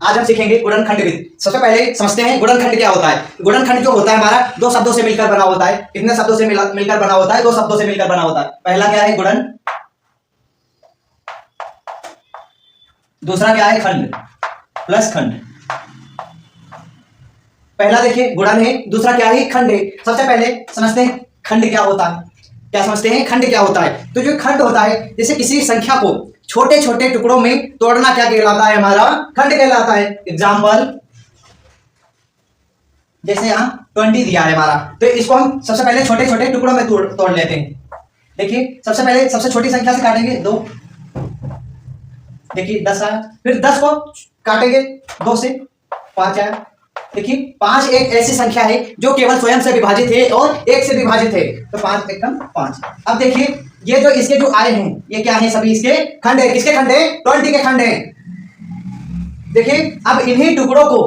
आज हम सीखेंगे गुणनखंड विधि। सबसे पहले समझते हैं गुणनखंड क्या होता है। गुणनखंड जो होता है हमारा दो शब्दों से मिलकर बना होता है। कितने शब्दों से मिलकर बना होता है? दो शब्दों से मिलकर बना होता है। पहला क्या है? गुणन। दूसरा क्या है? खंड प्लस खंड। पहला देखिए गुणन है, दूसरा क्या है? खंड है। सबसे पहले समझते हैं खंड क्या होता है। क्या समझते हैं खंड क्या होता है? तो जो खंड होता है, जैसे किसी संख्या को छोटे छोटे टुकड़ों में तोड़ना क्या कहलाता है? हमारा खंड कहलाता है। एग्जाम्पल, जैसे यहाँ 20 दिया है हमारा, तो इसको हम सबसे पहले छोटे छोटे टुकड़ों में तोड़ लेते हैं। देखिए सबसे पहले सबसे छोटी संख्या से काटेंगे 2, देखिए 10 आया। फिर 10 को काटेंगे 2 से, 5 आया। देखिए 5 एक ऐसी संख्या है जो केवल स्वयं से विभाजित है और 1 से विभाजित है, तो 5 एकम 5। अब देखिए ये जो इसके जो आए हैं ये क्या है? सभी इसके खंड है। किसके खंड है? 20 के खंड है। देखिए अब इन्हीं टुकड़ों को,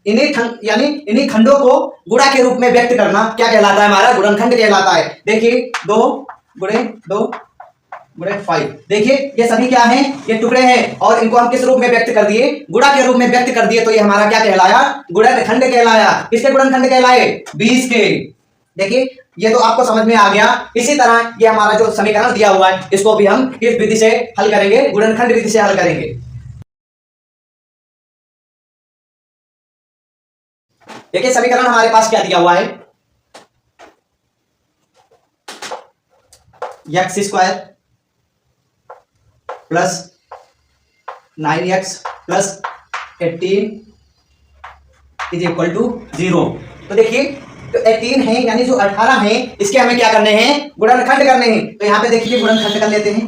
इन्हीं खंडों को गुणा के रूप में व्यक्त करना क्या कहलाता है? हमारा गुणनखंड कहलाता है। देखिए 2 गुणे 2 गुणे 5। देखिए ये सभी क्या हैं? ये टुकड़े हैं और इनको हम किस रूप में व्यक्त कर दिए? गुणा के रूप में व्यक्त कर दिए, तो ये हमारा क्या कहलाया? गुणनखंड कहलाया। किसके गुणनखंड कहलाए? 20 के। देखिए ये तो आपको समझ में आ गया। इसी तरह ये हमारा जो समीकरण दिया हुआ है इसको भी हम किस विधि से हल करेंगे? गुणनखंड विधि से हल करेंगे। देखिए समीकरण हमारे पास क्या दिया हुआ है? X square plus 9x plus 18 is equal to 0। तो देखिए तो 18 है यानी जो 18 है इसके हमें क्या करने हैं? गुणनखंड करने हैं। तो यहां पे देखिए गुणनखंड कर लेते हैं।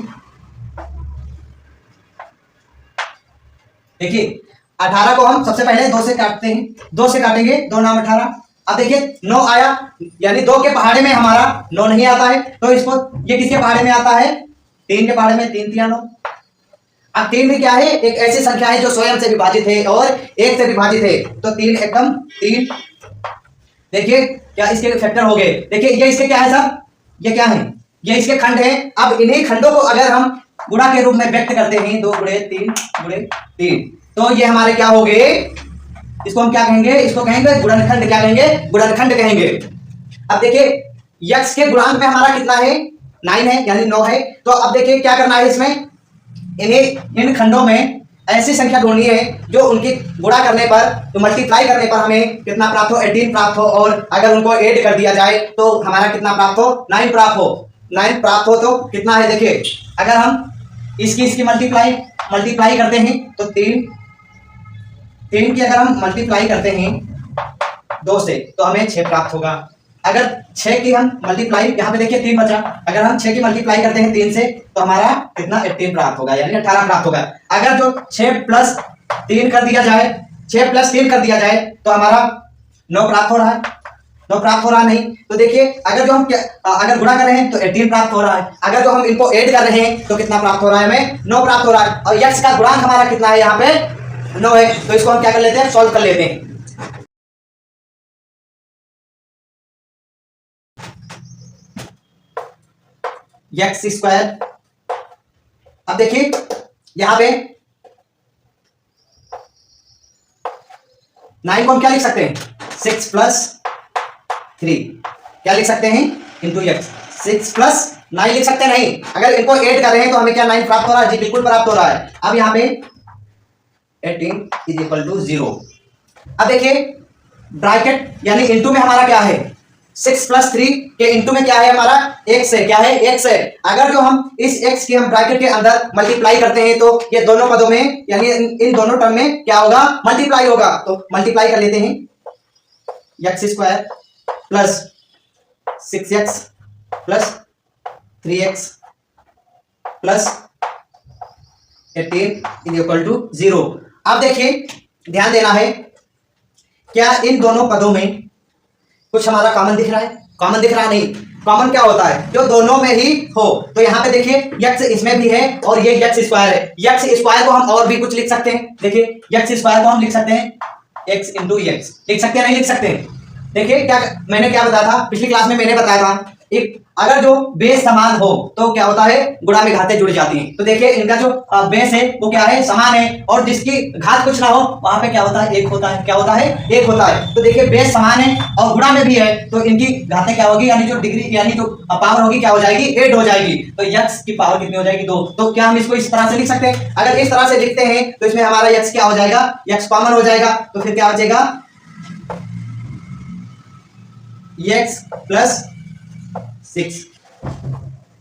देखिए 18 को हम सबसे पहले 2 से काटते हैं। 2 से काटेंगे, 2 नाम 18। अब देखिए 9 आया, यानी 2 के पहाड़े में हमारा 9 नहीं आता है, तो इसको ये किसके पहाड़े में आता है? 3 के पहाड़े में। 3 3 9। अब 3 भी क्या है? एक ऐसी संख्या है जो स्वयं से विभाजित है और 1 से विभाजित है, तो 3 एकम 3। देखिए क्या इसके फैक्टर हो गए। देखिए ये इसके क्या है साहब? ये क्या है? ये इसके खंड है। अब इन्हीं खंडों को अगर हम गुणा के रूप में व्यक्त करते हैं 2 गुणे 3 गुणे 3, तो ये हमारे क्या हो गए? इसको हम क्या कहेंगे? इसको कहेंगे गुणनखंड। क्या कहेंगे? गुणनखंड कहेंगे। अब देखिए x के गुणांक में हमारा कितना है? 9 है यानी 9 है। तो अब देखिए क्या करना है इसमें? इन खंडों में ऐसी संख्या ढूंढनी है जो उनकी गुणा करने पर, तो मल्टीप्लाई करने पर हमें कितना प्राप्त हो? 18 प्राप्त हो, और अगर उनको ऐड कर दिया जाए तो हमारा कितना प्राप्त हो? 9 प्राप्त हो। 9 प्राप्त हो तो कितना है? देखिए अगर हम इसकी मल्टीप्लाई करते हैं तो 3 की अगर हम मल्टीप्लाई करते हैं 2 से तो हमें 6 प्राप्त होगा। अगर 6 की हम मल्टीप्लाई, यहाँ पे देखिए 3 बचा, अगर हम 6 की मल्टीप्लाई करते हैं 3 से तो हमारा कितना? 18 प्राप्त होगा, यानी 18 प्राप्त होगा। अगर जो 6 प्लस 3 कर दिया जाए, 6 प्लस 3 कर दिया जाए तो हमारा 9 प्राप्त हो रहा है। 9 प्राप्त हो रहा नहीं, तो देखिए अगर जो हम अगर गुणा कर रहे हैं तो 18 प्राप्त हो रहा है। अगर जो हम इनको ऐड कर रहे हैं तो कितना प्राप्त हो रहा है? हमें 9 प्राप्त हो रहा है। और x का गुणांक हमारा कितना है? यहाँ पे 9 है। तो इसको हम क्या कर लेते हैं? सॉल्व कर लेते हैं। एक्स स्क्वायर, अब देखिए यहां पे 9 को हम क्या लिख सकते हैं? 6 प्लस 3 क्या लिख सकते हैं? Into x. 6 प्लस 9 लिख सकते नहीं। अगर इनको ऐड कर रहे हैं तो हमें क्या 9 प्राप्त हो रहा है? जी बिल्कुल प्राप्त हो रहा है। अब यहाँ पे 18 इज इक्वल टू 0। अब देखिए ब्रैकेट यानी इंटू में हमारा क्या है? 6 प्लस 3 के इंटू में क्या है हमारा? x है। क्या है? x है। अगर जो हम इस x की हम ब्रैकेट के अंदर मल्टीप्लाई करते हैं तो ये दोनों पदों में यानी इन दोनों टर्म में क्या होगा? मल्टीप्लाई होगा। तो मल्टीप्लाई कर लेते हैं। X square plus 6x plus 3x plus 18 is equal to 0। अब देखिए ध्यान देना है, क्या इन दोनों पदों में कुछ हमारा कॉमन दिख रहा है? कॉमन दिख रहा नहीं। कॉमन क्या होता है? जो दोनों में ही हो। तो यहाँ पे देखिए x इसमें भी है और ये x स्क्वायर है। x स्क्वायर को हम और भी कुछ लिख सकते हैं। देखिए x स्क्वायर को हम लिख सकते हैं x इंटू एक्स। लिख सकते हैं? नहीं लिख सकते हैं? देखिए क्या मैंने क्या बताया था पिछली क्लास में? मैंने बताया था एक अगर जो बेस समान हो तो क्या होता है, गुणा में घातें जुड़ जाती हैं। तो देखिए इनका जो बेस है वो क्या है, समान है, और जिसकी घात कुछ ना हो वहां पे क्या होता है, एक होता है। क्या होता है, एक होता है। तो देखिए बेस समान है और गुणा में भी है, तो इनकी घातें क्या होगी, यानी जो डिग्री यानी जो पावर होगी क्या हो जाएगी, 8 हो जाएगी। तो x की पावर कितनी हो जाएगी, 2। तो क्या हम इसको इस तरह से लिख सकते हैं? अगर इस तरह से लिखते हैं तो इसमें हमारा x क्या हो जाएगा, x कॉमन हो जाएगा। तो फिर क्या बचेगा, x प्लस 6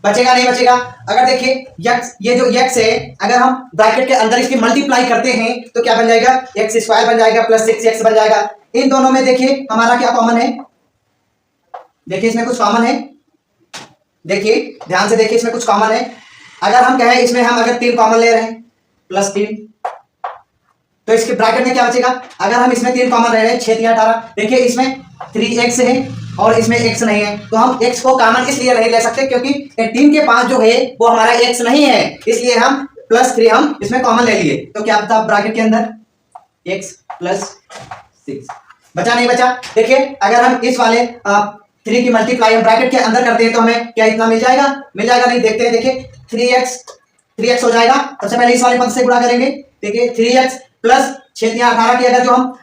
बचेगा, नहीं बचेगा? अगर देखिए x, ये जो x है, अगर हम ब्रैकेट के अंदर इसकी मल्टीप्लाई करते हैं तो क्या बन जाएगा, x स्क्वायर बन जाएगा प्लस 6x बन जाएगा। इन दोनों में देखिए हमारा क्या कॉमन है, देखिए इसमें कुछ कॉमन है, देखिए ध्यान से देखिए इसमें कुछ कॉमन है। अगर हम कहें इसमें हम अगर 3 कॉमन ले रहे हैं प्लस 3, तो इसके ब्रैकेट में क्या बचेगा, अगर हम इसमें 3 कॉमन ले रहे हैं 6 3 18, देखिए इसमें 3x है और इसमें x नहीं है, तो हम x को कॉमन इसलिए नहीं ले सकते क्योंकि 3 के 5 जो है वो हमारा x नहीं है, इसलिए हम प्लस 3 हम इसमें कॉमन ले लिए। तो क्या बता ब्रैकेट के अंदर, x प्लस 6 बचा, नहीं बचा? देखिए अगर हम इस वाले 3 की मल्टीप्लाई हम ब्रैकेट के अंदर करते हैं तो हमें क्या इतना मिल जाएगा, मिल जाएगा? नहीं, देखते हैं। देखिए 3x हो जाएगा, सबसे पहले इस वाले पद से गुणा करेंगे। देखिए 3x प्लस 6 3 18 की, अगर जो हम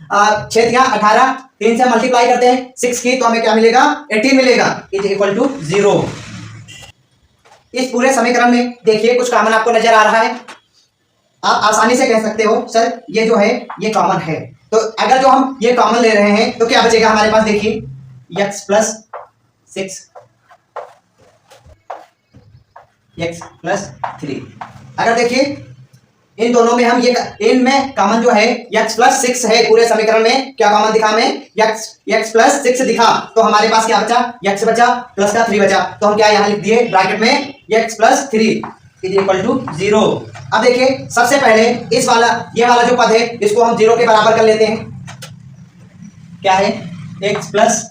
6 3 18 3 से मल्टीप्लाई करते हैं 6 की, तो हमें क्या मिलेगा, 18 मिलेगा, इज इक्वल टू 0। इस पूरे समीकरण में देखिए कुछ कॉमन आपको नजर आ रहा है, आप आसानी से कह सकते हो सर ये जो है ये कॉमन है। तो अगर जो हम ये कॉमन ले रहे हैं तो क्या बचेगा हमारे पास, देखिए x प्लस 6 x प्लस 3। अगर देखिए इन दोनों में हम ये इनमें कॉमन जो है x प्लस 6 है, पूरे समीकरण में क्या कॉमन दिखा हमें, x प्लस 6 दिखा, तो हमारे पास क्या बचा, x बचा प्लस का 3 बचा। तो हम क्या यहां लिख दिए ब्रैकेट में x plus 3 is equal to 0। अब देखिए सबसे पहले इस वाला ये वाला जो पद है इसको हम 0 के बराबर कर लेते हैं। क्या है, x प्लस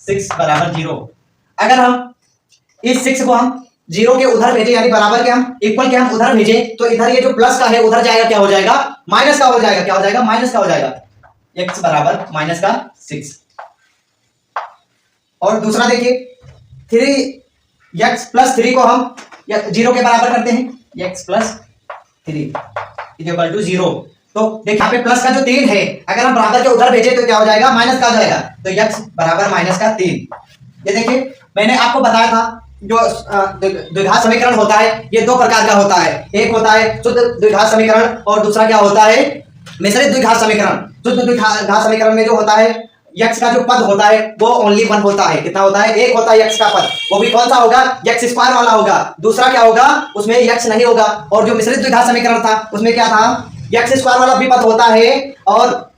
6 बराबर 0। अगर हम इस 6 को हम 0 के उधर भेजे, यानी बराबर के हम इक्वल के हम उधर भेजे, तो इधर ये जो प्लस का है उधर जाएगा, क्या हो जाएगा, माइनस का हो जाएगा। क्या हो जाएगा, माइनस का हो जाएगा। x बराबर माइनस का 6। और दूसरा देखिए 3x प्लस 3 को हम 0 के बराबर करते हैं, x plus 3 is equal to 0। तो देखिए यहाँ पे प्लस का जो 3 है, अगर हम बराबर के उधर भेजे तो क्या हो जाएगा, माइनस का हो जाएगा। तो x बराबर माइनस का 3। ये देखिए मैंने आपको बताया था जो द्विघात समीकरण होता है ये 2 प्रकार का होता है, एक होता है शुद्ध द्विघात समीकरण और दूसरा क्या होता है, मिश्रित द्विघात समीकरण। शुद्ध द्विघात समीकरण में जो होता है x का जो पद होता है वो ओनली 1 होता है। कितना होता है, 1 होता है x का पद, वो भी कौन सा होगा, x स्क्वायर वाला होगा। दूसरा क्या होगा, उसमें x नहीं होगा। और जो मिश्रित द्विघात समीकरण था उसमें क्या था, x स्क्वायर वाला भी पद होता है और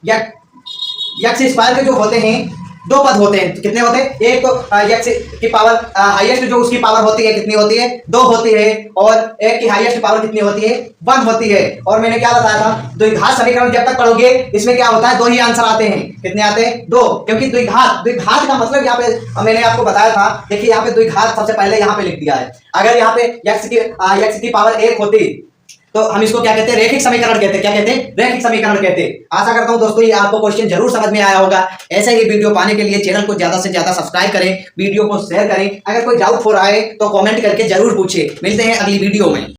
x स्क्वायर के जो होते हैं 2 पद होते हैं। तो कितने होते हैं, एक तो x की पावर हाईएस्ट जो उसकी पावर होती है कितनी होती है, 2 होती है, और एक की हाईएस्ट पावर कितनी होती है, 1 होती है। और मैंने क्या बताया था, द्विघात समीकरण जब तक पढ़ोगे इसमें क्या होता है, 2 ही आंसर आते हैं। कितने आते हैं, 2, क्योंकि द्विघात का मतलब यहाँ पे मैंने आपको बताया था। देखिए यहाँ पे द्विघात सबसे पहले यहाँ पे लिख दिया है। अगर यहाँ पे x की पावर 1 होती तो हम इसको क्या कहते हैं, रेखिक समीकरण कहते हैं। क्या कहते हैं, रेखिक समीकरण कहते हैं। आशा करता हूं दोस्तों ये आपको क्वेश्चन जरूर समझ में आया होगा। ऐसे ही वीडियो पाने के लिए चैनल को ज्यादा से ज्यादा सब्सक्राइब करें, वीडियो को शेयर करें। अगर कोई डाउट हो रहा है तो कमेंट करके जरूर पूछे। मिलते हैं अगली वीडियो में।